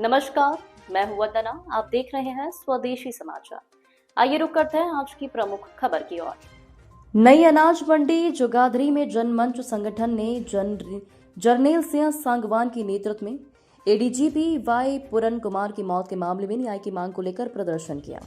नमस्कार, मैं हूं वंदना। आप देख रहे हैं स्वदेशी समाचार। आइए रुक करते हैं आज की प्रमुख खबर की ओर। नई अनाज मंडी जोगाधरी में जनमंच संगठन ने जर्नैल सिंह सांगवान के नेतृत्व में एडीजीपी वाई पूरन कुमार की मौत के मामले में न्याय की मांग को लेकर प्रदर्शन किया।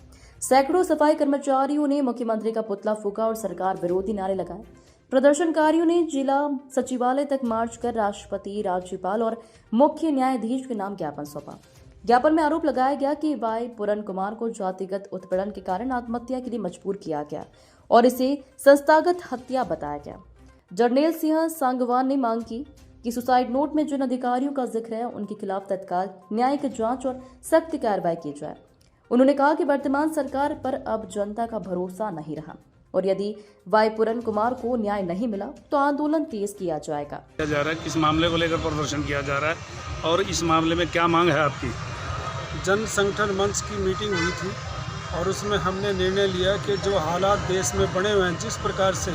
सैकड़ों सफाई कर्मचारियों ने मुख्यमंत्री का पुतला फूंका और सरकार विरोधी नारे लगाए। प्रदर्शनकारियों ने जिला सचिवालय तक मार्च कर राष्ट्रपति, राज्यपाल और मुख्य न्यायाधीश के नाम ज्ञापन सौंपा। ज्ञापन में आरोप लगाया गया कि वाई पूरन कुमार को जातिगत उत्पीड़न के कारण आत्महत्या के लिए मजबूर किया गया और इसे संस्थागत हत्या बताया गया। जर्नैल सिंह सांगवान ने मांग की कि सुसाइड नोट में जिन अधिकारियों का जिक्र है उनके खिलाफ तत्काल न्यायिक जांच और सख्त कार्रवाई की जाए। उन्होंने कहा कि वर्तमान सरकार पर अब जनता का भरोसा नहीं रहा और यदि वाई पूरन कुमार को न्याय नहीं मिला तो आंदोलन तेज किया जाएगा। जा रहा है किस मामले को लेकर प्रदर्शन किया जा रहा है और इस मामले में क्या मांग है आपकी? जन संगठन मंच की मीटिंग हुई थी और उसमें हमने निर्णय लिया कि जो हालात देश में बने हुए हैं, जिस प्रकार से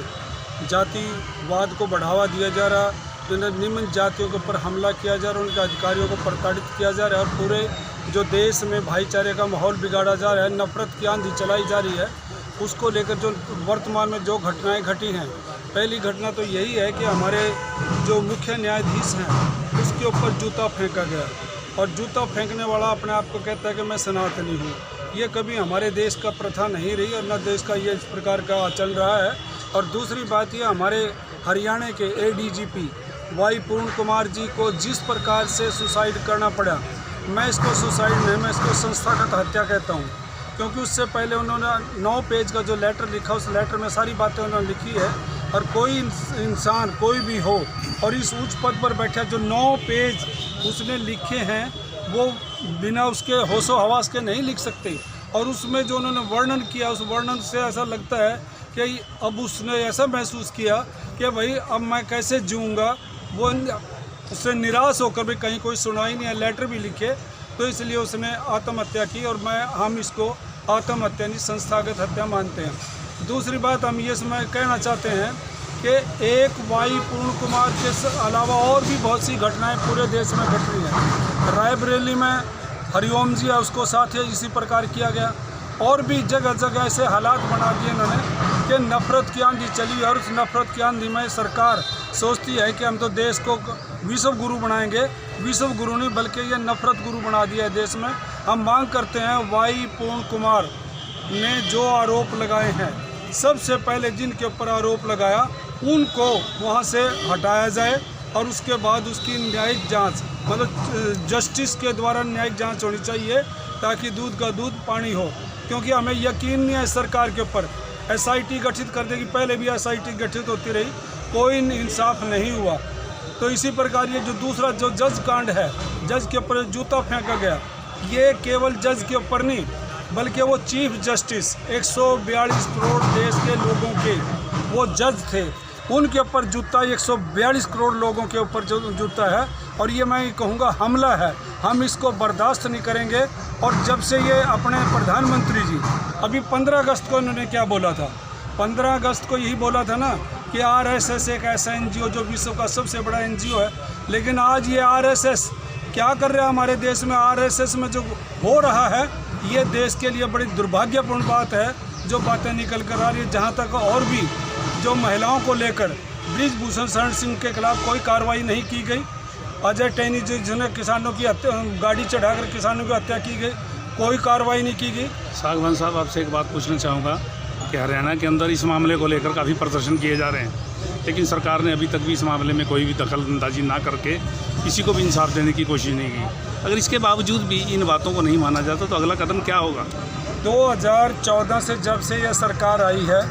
जातिवाद को बढ़ावा दिया जा रहा, निम्न जातियों के ऊपर हमला किया जा रहा, उनके अधिकारियों को प्रताड़ित किया जा रहा है और पूरे जो देश में भाईचारे का माहौल बिगाड़ा जा रहा है, नफरत की आंधी चलाई जा रही है, उसको लेकर जो वर्तमान में जो घटनाएं घटी हैं। पहली घटना तो यही है कि हमारे जो मुख्य न्यायाधीश हैं उसके ऊपर जूता फेंका गया और जूता फेंकने वाला अपने आप को कहता है कि मैं सनातनी हूँ। ये कभी हमारे देश का प्रथा नहीं रही और न देश का ये इस प्रकार का चल रहा है। और दूसरी बात ये, हमारे हरियाणा के एडीजीपी वाई पूर्ण कुमार जी को जिस प्रकार से सुसाइड करना पड़ा, मैं इसको सुसाइड नहीं, मैं इसको संस्थागत हत्या कहता हूँ। क्योंकि उससे पहले उन्होंने 9 पेज का जो लेटर लिखा, उस लेटर में सारी बातें उन्होंने लिखी है। और कोई इंसान कोई भी हो और इस उच्च पद पर बैठा, जो 9 पेज उसने लिखे हैं वो बिना उसके होशो हवास के नहीं लिख सकते। और उसमें जो उन्होंने वर्णन किया, उस वर्णन से ऐसा लगता है कि अब उसने ऐसा महसूस किया कि भाई अब मैं कैसे जीऊँगा। वो उससे निराश होकर भी कहीं कोई सुनाई नहीं है, लेटर भी लिखे, तो इसलिए उसने आत्महत्या की और हम इसको आत्महत्या नहीं संस्थागत हत्या मानते हैं। दूसरी बात हम ये समय कहना चाहते हैं कि एक वाई पूर्ण कुमार के अलावा और भी बहुत सी घटनाएं पूरे देश में घट रही हैं। रायबरेली में हरिओम जी है, उसको साथ ही इसी प्रकार किया गया और भी जगह जगह ऐसे हालात बना दिए इन्होंने कि नफरत की आंधी चली। और उस नफरत की आंधी में सरकार सोचती है कि हम तो देश को विश्व गुरु बनाएंगे। विश्व गुरु नहीं बल्कि ये नफरत गुरु बना दिया है देश में। हम मांग करते हैं वाई पूर्ण कुमार ने जो आरोप लगाए हैं, सबसे पहले जिनके ऊपर आरोप लगाया उनको वहाँ से हटाया जाए और उसके बाद उसकी न्यायिक जांच, मतलब जस्टिस के द्वारा न्यायिक जांच होनी चाहिए ताकि दूध का दूध पानी हो। क्योंकि हमें यकीन नहीं है सरकार के ऊपर। एसआईटी गठित कर देगी, पहले भी एसआईटी गठित होती रही, कोई इंसाफ नहीं हुआ। तो इसी प्रकार ये जो दूसरा जो जज कांड है, जज के ऊपर जूता फेंका गया, ये केवल जज के ऊपर नहीं बल्कि वो चीफ जस्टिस 142 करोड़ देश के लोगों के वो जज थे, उनके ऊपर जूता 142 करोड़ लोगों के ऊपर जो जूता है। और ये मैं कहूँगा हमला है, हम इसको बर्दाश्त नहीं करेंगे। और जब से ये अपने प्रधानमंत्री जी अभी 15 अगस्त को इन्होंने क्या बोला था, 15 अगस्त को यही बोला था ना कि आरएसएस एक ऐसा एनजीओ जो विश्व का सबसे बड़ा एनजीओ है। लेकिन आज ये आरएसएस क्या कर रहा है हमारे देश में? आरएसएस में जो हो रहा है ये देश के लिए बड़ी दुर्भाग्यपूर्ण बात है, जो बातें निकल कर आ रही है। जहाँ तक और भी जो महिलाओं को लेकर ब्रिजभूषण शरण सिंह के खिलाफ कोई कार्रवाई नहीं की गई, अजय टैनी जिन्होंने किसानों की हत्या, गाड़ी चढ़ाकर किसानों की हत्या की गई, कोई कार्रवाई नहीं की गई। सांगवान साहब, आपसे एक बात पूछना चाहूँगा कि हरियाणा के अंदर इस मामले को लेकर काफ़ी प्रदर्शन किए जा रहे हैं, लेकिन सरकार ने अभी तक भी इस मामले में कोई भी दखलंदाजी ना करके किसी को भी इंसाफ देने की कोशिश नहीं की। अगर इसके बावजूद भी इन बातों को नहीं माना जाता तो अगला कदम क्या होगा? 2014 से जब से यह सरकार आई है,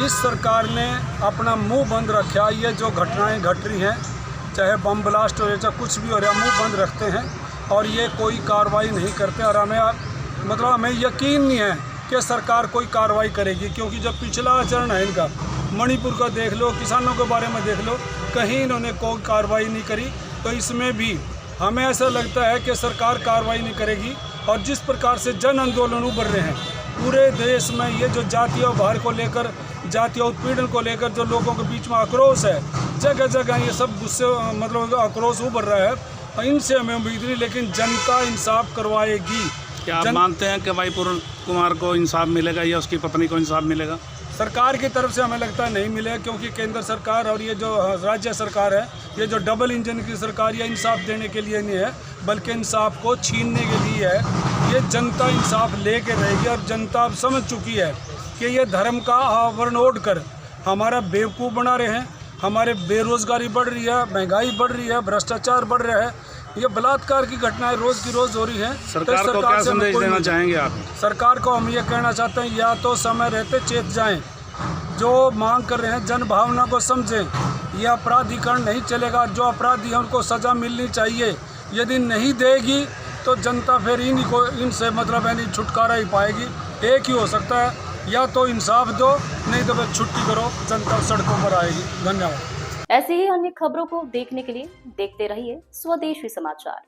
इस सरकार ने अपना मुंह बंद रखा। ये जो घटनाएं घट रही हैं, चाहे बम ब्लास्ट हो रहा है, चाहे कुछ भी हो रहा है, मुंह बंद रखते हैं और ये कोई कार्रवाई नहीं करते। और हमें यकीन नहीं है कि सरकार कोई कार्रवाई करेगी, क्योंकि जब पिछला आचरण है इनका, मणिपुर का देख लो, किसानों के बारे में देख लो, कहीं इन्होंने कोई कार्रवाई नहीं करी। तो इसमें भी हमें ऐसा लगता है कि सरकार कार्रवाई नहीं करेगी। और जिस प्रकार से जन आंदोलन उभर रहे हैं पूरे देश में, ये जो जातीय भार को लेकर, जातीय उत्पीड़न को लेकर जो लोगों के बीच में आक्रोश है, जगह जगह ये सब गुस्से, मतलब आक्रोश उभर रहा है। इनसे हमें उम्मीद नहीं, लेकिन जनता इंसाफ करवाएगी। क्या आप मानते हैं कि भाई पूर्ण कुमार को इंसाफ मिलेगा या उसकी पत्नी को इंसाफ मिलेगा? सरकार की तरफ से हमें लगता है नहीं मिलेगा, क्योंकि केंद्र सरकार और ये जो राज्य सरकार है, ये जो डबल इंजन की सरकार, ये इंसाफ देने के लिए नहीं है, बल्कि इंसाफ को छीनने के लिए है। ये जनता इंसाफ लेके रहेगी और जनता अब समझ चुकी है कि ये धर्म का आवरण ओढ़ कर हमारा बेवकूफ़ बना रहे हैं। हमारे बेरोजगारी बढ़ रही है, महंगाई बढ़ रही है, भ्रष्टाचार बढ़ रहा है, ये बलात्कार की घटनाएं रोज़ की रोज़ हो रही हैं। सरकार को क्या संदेश देना चाहेंगे आप? सरकार को हम ये कहना चाहते हैं, या तो समय रहते चेत जाएं, जो मांग कर रहे हैं जन भावना को समझें। यह अपराधीकरण नहीं चलेगा, जो अपराधी हैं उनको सज़ा मिलनी चाहिए। यदि नहीं देगी तो जनता फिर इनसे मतलब यानी छुटकारा ही पाएगी। एक ही हो सकता है, या तो इंसाफ दो, नहीं तो फिर छुट्टी करो, जनता सड़कों पर आएगी। धन्यवाद। ऐसी ही अन्य खबरों को देखने के लिए देखते रहिए स्वदेशी समाचार।